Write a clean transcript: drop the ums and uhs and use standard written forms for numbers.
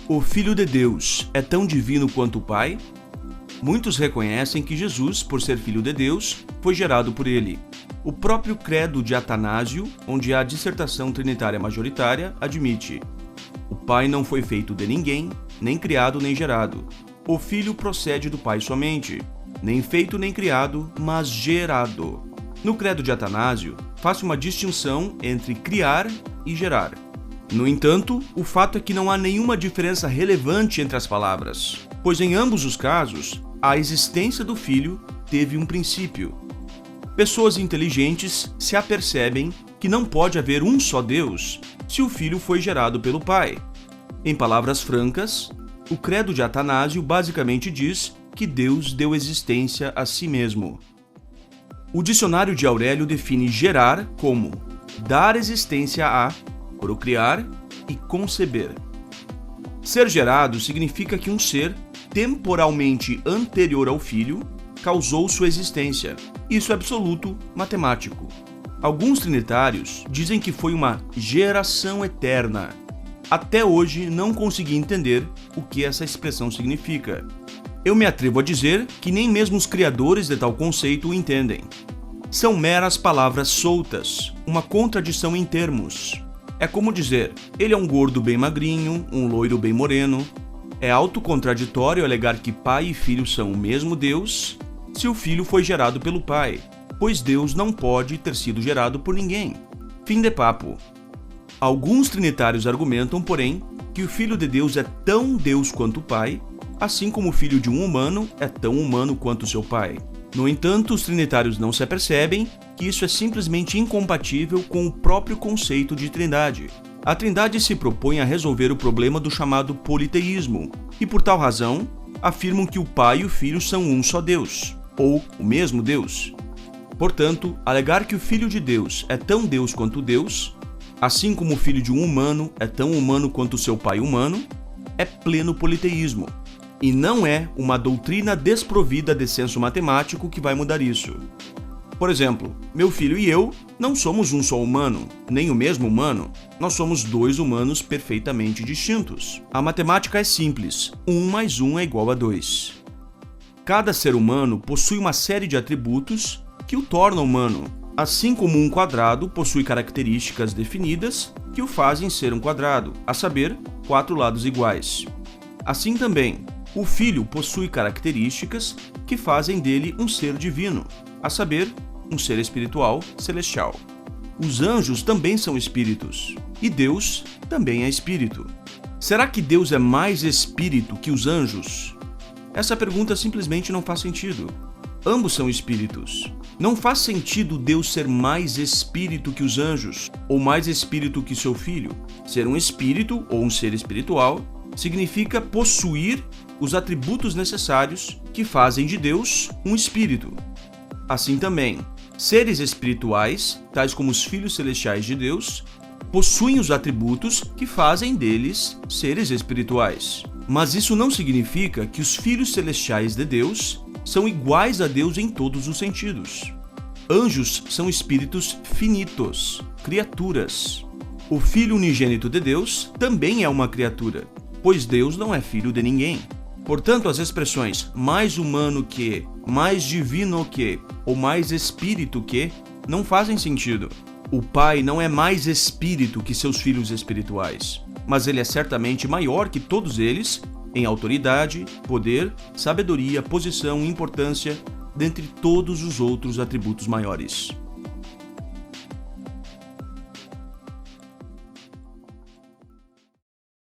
O Filho de Deus é tão divino quanto o Pai? Muitos reconhecem que Jesus, por ser Filho de Deus, foi gerado por ele. O próprio credo de Atanásio, onde há a dissertação trinitária majoritária, admite: o Pai não foi feito de ninguém, nem criado nem gerado. O Filho procede do Pai somente, nem feito nem criado, mas gerado. No credo de Atanásio, faz uma distinção entre criar e gerar. No entanto, o fato é que não há nenhuma diferença relevante entre as palavras, pois em ambos os casos, a existência do Filho teve um princípio. Pessoas inteligentes se apercebem que não pode haver um só Deus se o Filho foi gerado pelo Pai. Em palavras francas, o credo de Atanásio basicamente diz que Deus deu existência a si mesmo. O dicionário de Aurélio define gerar como dar existência a, procriar e conceber. Ser gerado significa que um ser, temporalmente anterior ao Filho, causou sua existência. Isso é absoluto matemático. Alguns trinitários dizem que foi uma geração eterna. Até hoje não consegui entender o que essa expressão significa. Eu me atrevo a dizer que nem mesmo os criadores de tal conceito o entendem. São meras palavras soltas, uma contradição em termos. É como dizer, ele é um gordo bem magrinho, um loiro bem moreno. É autocontraditório alegar que pai e filho são o mesmo Deus se o filho foi gerado pelo pai, pois Deus não pode ter sido gerado por ninguém. Fim de papo. Alguns trinitários argumentam, porém, que o Filho de Deus é tão Deus quanto o Pai, assim como o filho de um humano é tão humano quanto seu pai. No entanto, os trinitários não se apercebem que isso é simplesmente incompatível com o próprio conceito de trindade. A trindade se propõe a resolver o problema do chamado politeísmo, e por tal razão, afirmam que o Pai e o Filho são um só Deus, ou o mesmo Deus. Portanto, alegar que o Filho de Deus é tão Deus quanto Deus, assim como o filho de um humano é tão humano quanto seu pai humano, é pleno politeísmo. E não é uma doutrina desprovida de senso matemático que vai mudar isso. Por exemplo, meu filho e eu não somos um só humano, nem o mesmo humano. Nós somos dois humanos perfeitamente distintos. A matemática é simples. 1 mais 1 é igual a 2. Cada ser humano possui uma série de atributos que o tornam humano, assim como um quadrado possui características definidas que o fazem ser um quadrado, a saber, 4 lados iguais. Assim também, o Filho possui características que fazem dele um ser divino, a saber, um ser espiritual celestial. Os anjos também são espíritos, e Deus também é espírito. Será que Deus é mais espírito que os anjos? Essa pergunta simplesmente não faz sentido. Ambos são espíritos. Não faz sentido Deus ser mais espírito que os anjos, ou mais espírito que seu filho. Ser um espírito, ou um ser espiritual, significa possuir os atributos necessários que fazem de Deus um espírito. Assim também, seres espirituais, tais como os filhos celestiais de Deus, possuem os atributos que fazem deles seres espirituais. Mas isso não significa que os filhos celestiais de Deus são iguais a Deus em todos os sentidos. Anjos são espíritos finitos, criaturas. O Filho unigênito de Deus também é uma criatura, pois Deus não é filho de ninguém. Portanto, as expressões mais humano que, mais divino que ou mais espírito que não fazem sentido. O Pai não é mais espírito que seus filhos espirituais, mas ele é certamente maior que todos eles em autoridade, poder, sabedoria, posição e importância, dentre todos os outros atributos maiores.